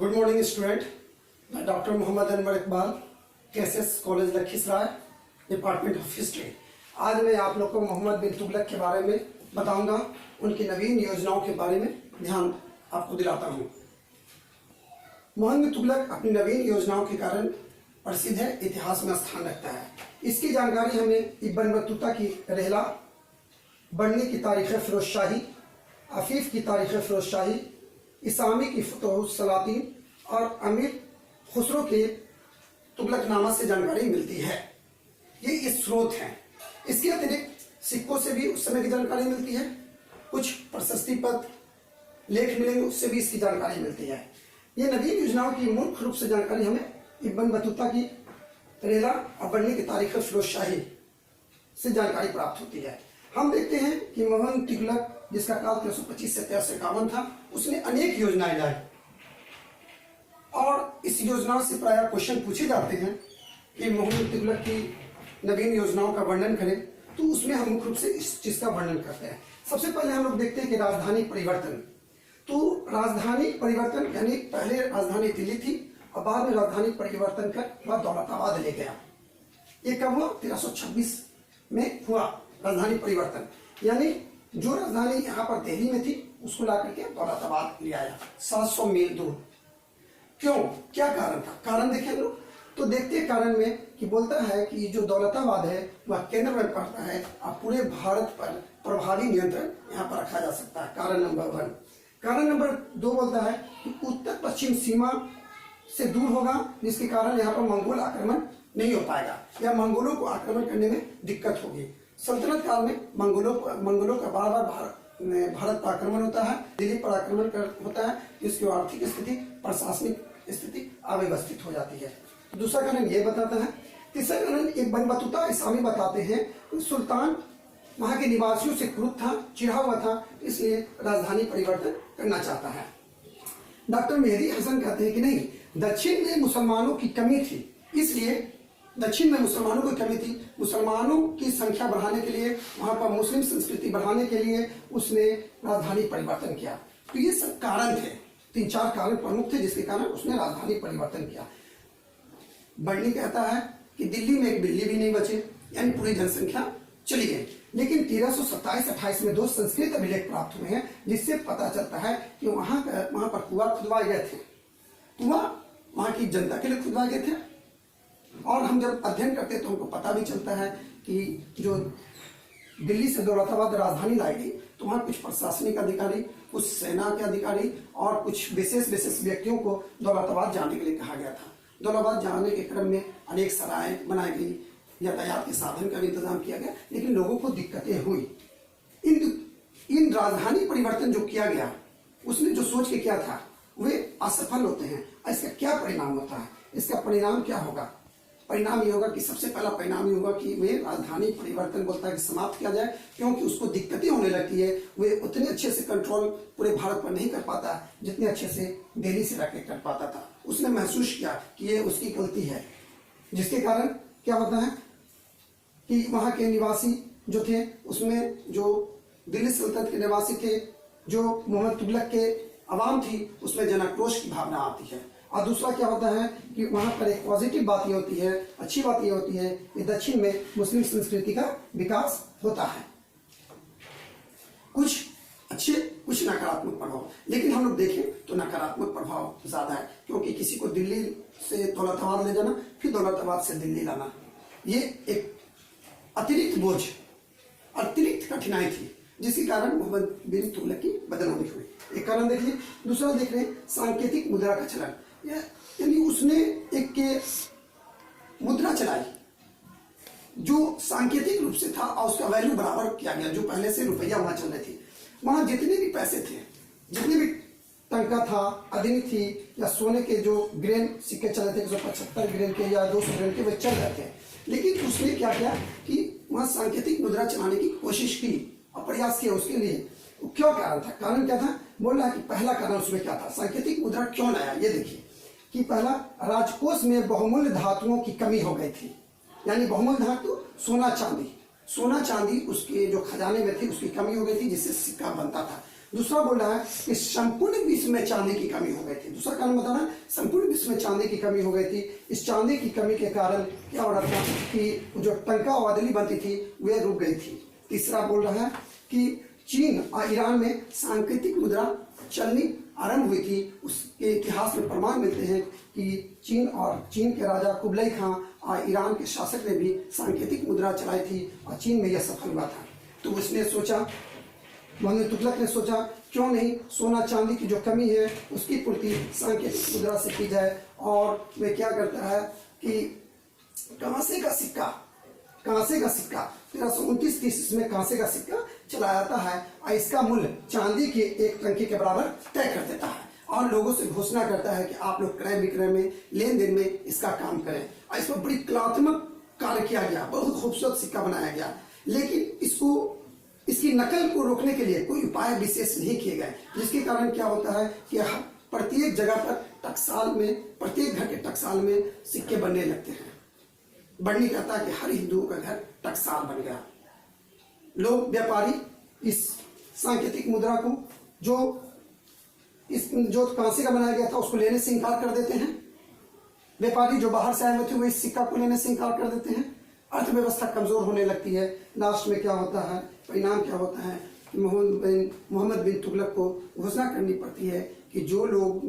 Good morning student. मैं doctor Mohammad Anwar Iqbal, KSS college Lakhisarai, department of history. आज मैं आप लोग को मोहम्मद बिन तुगलक के बारे में बताऊंगा, उनकी नवीन योजनाओं के बारे में ध्यान आपको दिलाता हूं। मोहम्मद बिन तुगलक अपनी नवीन योजनाओं के कारण प्रसिद्ध है, इतिहास में स्थान रखता है। इसकी जानकारी हमें इब्न बतूता की रहला, बढ़नी की तारीख फिरोज शाही, अफीफ की तारीख फिरोज शाही, इसामी की फतहुस सलातीन और अमीर खुसरो के तुगलकनामा से जानकारी मिलती है। ये इस स्रोत हैं। इसके अतिरिक्त सिक्कों से भी उस समय की जानकारी मिलती है, कुछ प्रशस्ति पत्र लेख मिलेंगे, उससे भी इसकी जानकारी मिलती है। ये नवीन योजनाओं की मुख्य रूप से जानकारी हमें इब्न बतूता की रेला और बढ़नी की तारीख फिरोज शाही से जानकारी प्राप्त होती है। हम देखते हैं कि मोहम्मद तुगलक, जिसका काल 1325 से 1351 था, उसने अनेक योजनाएं लाई और इस योजनाओं से प्रायः क्वेश्चन पूछे जाते हैं कि मोहम्मद तुगलक की नवीन योजनाओं का वर्णन करें, तो उसमें हम मुख्य रूप से इस चीज का वर्णन करते हैं। सबसे पहले हम लोग देखते हैं कि राजधानी परिवर्तन। तो राजधानी परिवर्तन यानी पहले राजधानी दिल्ली थी और बाद में राजधानी परिवर्तन कर वह दौलताबाद ले गया। ये कब हुआ? 1326 में हुआ राजधानी परिवर्तन, यानी जो राजधानी यहाँ पर दिल्ली में थी उसको ला करके दौलताबाद ले आया, 700 मील दूर। क्यों, क्या कारण था? कारण देखें लोग तो देखते हैं कारण में कि बोलता है कि जो दौलताबाद है वह केंद्र में पड़ता है और पूरे भारत पर प्रभावी नियंत्रण यहाँ पर रखा जा सकता है। कारण नंबर 1। कारण नंबर 2 बोलता है कि उत्तर पश्चिम सीमा से दूर होगा, जिसके कारण यहाँ पर मंगोल आक्रमण नहीं हो पाएगा या मंगोलों को आक्रमण करने में दिक्कत होगी। सल्तनत काल में मंगोलों का बार बार भारत पर आक्रमण होता है, दिल्ली पर आक्रमण होता है, जिसकी आर्थिक स्थिति, प्रशासनिक स्थिति अव्यवस्थित हो जाती है। दूसरा कारण ये बताता है। तीसरा कारण इब्न बतूता इसामी बताते हैं सुल्तान वहां के निवासियों से क्रुद्ध था, चिढ़ा हुआ था, इसलिए राजधानी परिवर्तन करना चाहता है। डॉक्टर मेहदी हसन कहते हैं कि नहीं, दक्षिण में मुसलमानों की कमी थी, इसलिए दक्षिण में मुसलमानों की कमी थी, मुसलमानों की संख्या बढ़ाने के लिए, वहां पर मुस्लिम संस्कृति बढ़ाने के लिए उसने राजधानी परिवर्तन किया। तो ये सब कारण थे, 3-4 कारण प्रमुख थे जिसके कारण उसने राजधानी परिवर्तन किया। बढ़नी कहता है कि दिल्ली में एक बिल्ली भी नहीं बचे, यानी पूरी जनसंख्या चली गई। लेकिन 1327-28 में 2 संस्कृत अभिलेख प्राप्त हुए हैं, जिससे पता चलता है कि वहां पर कुआं खुदवाए गए थे। कुआं वहां की जनता के लिए खुदवाए गए थे। और हम जब अध्ययन करते हैं तो हमको पता भी चलता है कि जो दिल्ली से दौलताबाद राजधानी लाई गई, तो वहाँ कुछ प्रशासनिक अधिकारी, कुछ सेना के अधिकारी और कुछ विशेष व्यक्तियों को दौलताबाद जाने के लिए कहा गया था। दौलताबाद जाने के क्रम में अनेक सराय बनाई गई, यातायात के साधन का भी इंतजाम किया गया, लेकिन लोगों को दिक्कतें हुई। इन राजधानी परिवर्तन जो किया गया, उसने जो सोच के किया था वे असफल होते हैं। इसका क्या परिणाम होता है? इसका परिणाम क्या होगा? परिणाम ये होगा कि सबसे पहला परिणाम ये होगा कि वे राजधानी परिवर्तन बोलता है कि समाप्त किया जाए, क्योंकि उसको दिक्कतें होने लगती है। वे उतने अच्छे से कंट्रोल पूरे भारत पर नहीं कर पाता जितने अच्छे से दिल्ली से रख कर पाता था। उसने महसूस किया कि ये उसकी गलती है, जिसके कारण क्या होता है कि वहां के निवासी जो थे, उसमें जो दिल्ली सल्तनत के निवासी थे, जो मोहम्मद तुगलक के अवाम थी, उसमें जनाक्रोश की भावना आती है। और दूसरा क्या होता है कि वहां पर एक पॉजिटिव बात ये होती है, अच्छी बात ये होती है कि दक्षिण में मुस्लिम संस्कृति का विकास होता है। कुछ अच्छे, कुछ नकारात्मक प्रभाव, लेकिन हम लोग देखें तो नकारात्मक प्रभाव ज्यादा है, क्योंकि किसी को दिल्ली से दौलताबाद ले जाना, फिर दौलताबाद से दिल्ली लाना, ये एक अतिरिक्त बोझ, अतिरिक्त कठिनाई थी, जिसके कारण मोहम्मद बिन तुगलक की बदनामी हुई। एक कारण देख लीजिए। दूसरा देख रहे हैं सांकेतिक मुद्रा का चलन, यानी उसने एक मुद्रा चलाई जो सांकेतिक रूप से था और उसका वैल्यू बराबर किया गया। जो पहले से रुपया वहां चल रहे थे, वहां जितने भी पैसे थे, जितने भी टंका था, अदनी थी या सोने के जो ग्रेन सिक्के चले थे, 175 ग्रेन के या 200 ग्रेन के, वे चल रहे थे। लेकिन उसने क्या किया कि वहां सांकेतिक मुद्रा चलाने की कोशिश की और प्रयास किया उसके लिए। क्यों कारण था? कारण क्या था? बोल रहा है कि पहला कारण उसमें क्या था, सांकेतिक मुद्रा क्यों लाया। ये देखिए कि पहला, राजकोष में बहुमूल्य धातुओं की कमी हो गई थी, यानी बहुमूल्य धातु सोना चांदी उसके जो खजाने में थी उसकी कमी हो गई थी, जिससे सिक्का बनता था। दूसरा बोल रहा है कि संपूर्ण विश्व में चांदी की कमी हो गई थी। दूसरा कारण बता रहा है संपूर्ण विश्व में चांदी की कमी हो गई थी। इस चांदी की कमी के कारण क्या हो रहा था कि जो टंका वादली बनती थी वे रुक गई थी। तीसरा बोल रहा है कि चीन और ईरान में सांकेतिक मुद्रा चलनी आरंभ हुई थी। उसके इतिहास में प्रमाण मिलते हैं कि चीन के राजा कुबलाई खां और ईरान के शासक ने भी सांकेतिक मुद्रा चलाई थी और चीन में यह सफल हुआ था। तो उसने सोचा, मोहम्मद तुगलक ने सोचा क्यों नहीं सोना चांदी की जो कमी है उसकी पूर्ति सांकेतिक मुद्रा से की जाए। और वे क्या करता है कि कांसे का सिक्का 1329-30 में कांसे का सिक्का चला जाता है और इसका मूल्य चांदी के एक टंकी के बराबर तय कर देता है और लोगों से घोषणा करता है कि आप लोग क्रय विक्रय में लेन देन में इसका काम करें। और इस पर बड़ी कलात्मक कार्य किया गया, बहुत खूबसूरत सिक्का बनाया गया, लेकिन इसकी नकल को रोकने के लिए कोई उपाय विशेष नहीं किए गए, जिसके कारण क्या होता है कि प्रत्येक जगह पर प्रत्येक घर के टकसाल में सिक्के बनने लगते हैं। बढ़नी कहता है कि हर हिंदुओं का घर टकसाल बन गया। लोग व्यापारी इस सांकेतिक मुद्रा को जो कांसे का बनाया गया था उसको लेने से इंकार कर देते हैं। व्यापारी जो बाहर से आए हुए थे वो इस सिक्का को लेने से इंकार कर देते हैं। अर्थव्यवस्था कमजोर होने लगती है। लास्ट में क्या होता है, परिणाम क्या होता है कि मोहम्मद बिन तुगलक को घोषणा करनी पड़ती है कि जो लोग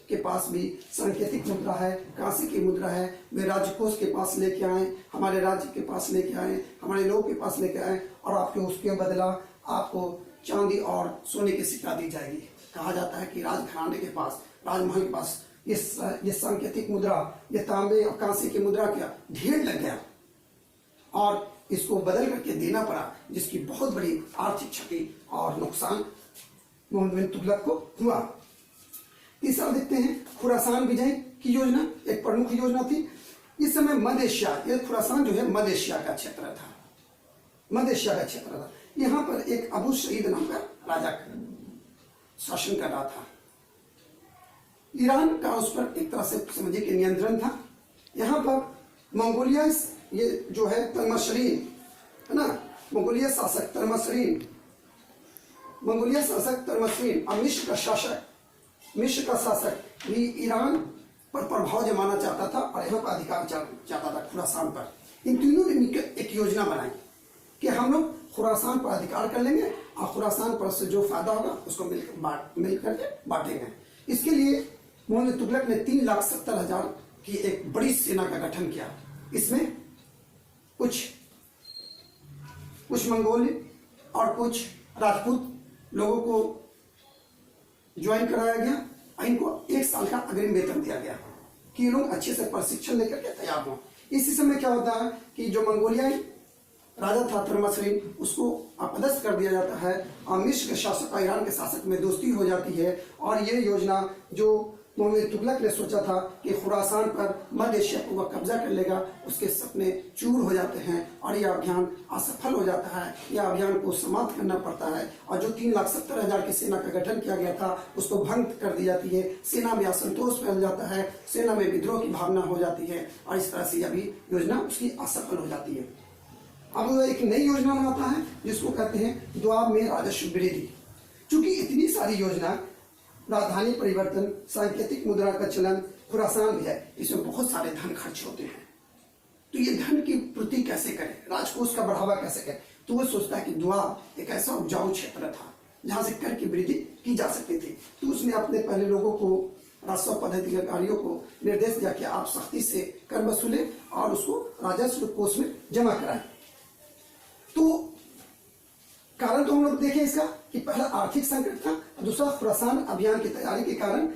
के पास भी सांकेतिक मुद्रा है, कांसे की मुद्रा है, वे राजकोष के पास लेके आए, हमारे राज्य के पास लेके आए, हमारे लोग के पास लेके आए और आपके उसके बदला आपको चांदी और सोने की सिक्का दी जाएगी। कहा जाता है कि राजघराने के पास, राजमहल के पास ये सांकेतिक मुद्रा, ये तांबे और कांसे की मुद्रा का ढेर लग गया और इसको बदल करके देना पड़ा, जिसकी बहुत बड़ी आर्थिक क्षति और नुकसान मोहम्मद बिन तुगलक को हुआ। तीसरा देखते हैं खुरासान विजय की योजना, एक प्रमुख योजना थी। इस समय मध्य एशिया, ये खुरासान जो है मध्य एशिया का क्षेत्र था। यहाँ पर एक अबू सईद नाम का राजा शासन कर रहा था। ईरान का उस पर एक तरह से समझिए कि नियंत्रण था। यहाँ पर मंगोलिया, ये जो है तलमशरीन है ना, मंगोलिया शासक तलमशरीन और मिस्र का शासक भी ईरान पर प्रभाव जमाना चाहता था और यहाँ पर अधिकार चाहता था खुरासान पर। इन तीनों ने मिलकर एक योजना बनाई कि हम लोग खुरासान पर अधिकार कर लेंगे और खुरासान पर से जो फायदा होगा उसको मिलकर के बांटेंगे। इसके लिए मोहम्मद तुगलक ने 3,70,000 की एक बड़ी सेना का गठन किया। इसमें कुछ मंगोल और कुछ राजपूत लोगों को ज्वाइन कराया गया और इनको 1 साल का अग्रिम वेतन दिया गया कि ये लोग अच्छे से प्रशिक्षण लेकर के तैयार हों। इसी समय क्या होता है कि जो मंगोलियाई राजा था तलमशरीन, उसको अपदस्थ कर दिया जाता है और मिस्र के शासक और ईरान के शासक में दोस्ती हो जाती है। और ये योजना जो मोहम्मद तुगलक ने सोचा था कि खुरासान पर मध्य एशिया को वह कब्जा कर लेगा, उसके सपने चूर हो जाते हैं और यह अभियान असफल हो जाता है। यह अभियान को समाप्त करना पड़ता है और जो 3,70,000 की सेना का गठन किया गया था उसको भंग कर दी जाती है। सेना में असंतोष फैल जाता है, सेना में विद्रोह की भावना हो जाती है और इस तरह से यह भी योजना उसकी असफल हो जाती है। अब वो एक नई योजना बनाता है जिसको कहते हैं द्वाब में राजस्व वृद्धि। चूंकि इतनी सारी योजना, राजधानी परिवर्तन, सांकेतिक मुद्रा का चलन, खुरासान विजय, इसमें बहुत सारे धन खर्च होते हैं। तो ये धन की पूर्ति कैसे करें, राजकोष का बढ़ावा कैसे करें? तो वो सोचता है कि द्वाब एक ऐसा उपजाऊ क्षेत्र था जहां से कर की वृद्धि की जा सकती थी। तो उसने अपने पहले लोगों को, राजस्व पद्धति के अधिकारियों को निर्देश दिया कि आप सख्ती से कर वसूलें और उसको राजस्व कोष में जमा कराएं। तो कारण तो हम लोग देखें इसका कि पहला आर्थिक संकट था, दूसरा खुरासान अभियान की तैयारी के कारण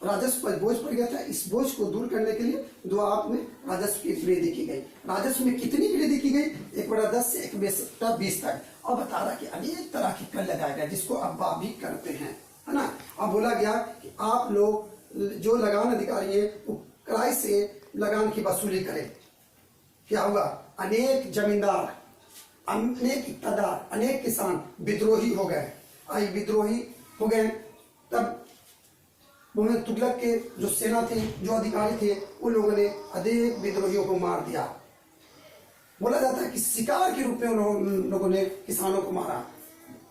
राजस्व पर बोझ पड़ गया था। इस बोझ को दूर करने के लिए द्वाब में राजस्व की वृद्धि की गई। राजस्व में कितनी वृद्धि की गई? 1/10 से 1/20 तक। और बता रहा कि अनेक तरह के कर लगाया गया जिसको अफवाह भी करते हैं, है ना। अब बोला गया कि आप लोग जो लगान अधिकारी है वो किराए से लगान की वसूली करें। क्या हुआ? अनेक जमींदार, अनेक इक़्तिदार, अनेक किसान विद्रोही हो गए। तब मोहम्मद तुगलक के जो सेना थी, जो अधिकारी थे, उन लोगों ने अनेक विद्रोहियों को मार दिया। बोला जाता है कि शिकार के रूप में उन लोगों ने किसानों को मारा,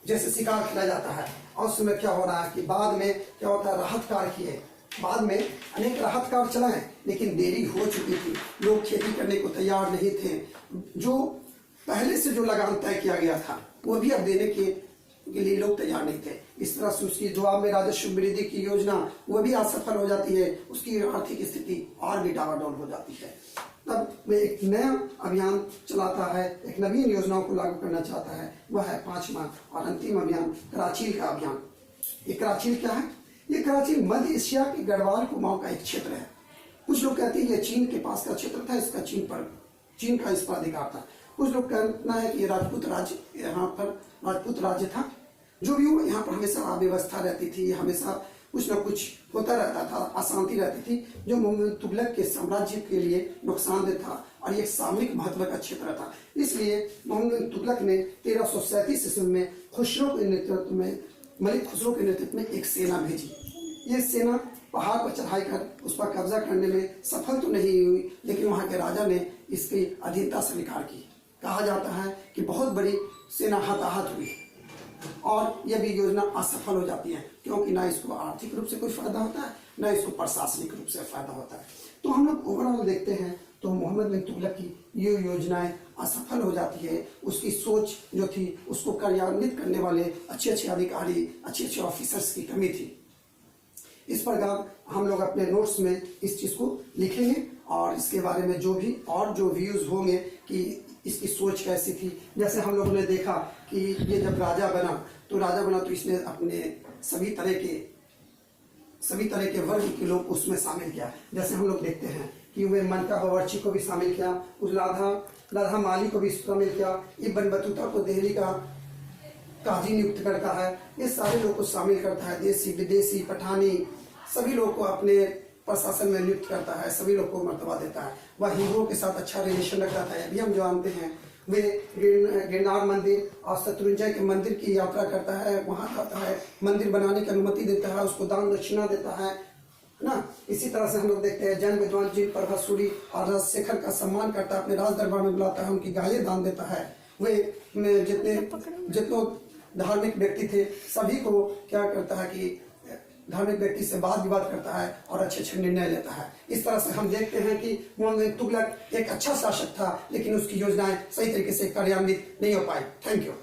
जैसे शिकार खेला जाता है। और उस समय क्या हो रहा है कि बाद में क्या होता है, राहत कार्य किए, बाद में अनेक राहत कार्य चलाए, लेकिन देरी हो चुकी थी, लोग खेती करने को तैयार नहीं थे। जो पहले से जो लगान तय किया गया था वो भी अब देने के लिए लोग तैयार नहीं थे। इस तरह से उसकी जवाब में राजस्व वृद्धि की योजना वो भी असफल हो जाती है, उसकी आर्थिक स्थिति और भी डावाडोल हो जाती है। तब वे एक नया अभियान चलाता है, एक नवीन योजनाओं को लागू करना चाहता है, वह है 5वां और अंतिम अभियान, कराचील का अभियान। ये कराचील क्या है? ये कराचील मध्य एशिया के गढ़वाल कुमाऊं का एक क्षेत्र है। कुछ लोग कहते हैं ये चीन के पास का क्षेत्र था, इसका चीन का इस पर अधिकार था। कुछ लोग कहना है कि ये राजपूत राज्य, यहाँ पर राजपूत राज्य था। जो भी हो, यहाँ पर हमेशा अव्यवस्था रहती थी, हमेशा कुछ न कुछ होता रहता था, अशांति रहती थी, जो मोहम्मद तुगलक के साम्राज्य के लिए नुकसानदेह था और ये सामरिक महत्व का क्षेत्र था। इसलिए मोहम्मद तुगलक ने 1337 ईस्वी में खुसरो के नेतृत्व में, मलिक खुसरो के नेतृत्व में एक सेना भेजी। ये सेना पहाड़ पर चढ़ाई कर उस पर कब्जा करने में सफल तो नहीं हुई, लेकिन वहाँ के राजा ने इसकी अधीनता स्वीकार की। कहा जाता है कि बहुत बड़ी सेना हताहत हुई और यह भी योजना असफल हो जाती है, क्योंकि ना इसको आर्थिक रूप से कोई फायदा होता है, ना इसको प्रशासनिक रूप से फायदा होता है। तो हम लोग ओवरऑल देखते हैं तो मोहम्मद बिन तुगलक की ये योजनाएं असफल हो जाती है। उसकी सोच जो थी, उसको कार्यान्वित करने वाले अच्छे अच्छे अधिकारी, अच्छे अच्छे ऑफिसर्स की कमी थी। इस प्रकार हम लोग अपने नोट्स में इस चीज़ को लिखेंगे और इसके बारे में जो व्यूज होंगे कि इसकी सोच कैसी थी। जैसे हम लोगों ने देखा कि ये जब राजा बना तो इसने अपने सभी तरह के वर्ग के लोग उसमें शामिल किया। जैसे हम लोग देखते हैं कि वे मनका बावर्ची को भी शामिल किया, उस लाधा माली को भी शामिल किया, इब्न बतूता को दिल्ली का काजी नियुक्त करता है। ये सारे लोग को शामिल करता है, देसी विदेशी पठानी सभी लोग को अपने प्रशासन में नियुक्त करता है, सभी लोग को मर्तबा देता है। वह हिंदुओं के साथ अच्छा रिलेशन रखता था, अभी हम जानते हैं। वे गिरनार मंदिर और शत्रुंजय के मंदिर की यात्रा करता है, वहाँ जाता है, मंदिर बनाने की अनुमति देता है, उसको दान दक्षिणा देता है ना। इसी तरह से हम लोग देखते हैं जैन विद्वान जी प्रभासूरी और राजशेखर का सम्मान करता है, अपने राज दरबार में बुलाता है, उनकी गायें दान देता है। वे जितने धार्मिक व्यक्ति थे सभी को क्या करता है कि धार्मिक व्यक्ति से वाद विवाद करता है और अच्छे अच्छे निर्णय लेता है। इस तरह से हम देखते हैं कि मोहम्मद तुगलक एक अच्छा शासक था, लेकिन उसकी योजनाएं सही तरीके से कार्यान्वित नहीं हो पाई। Thank you.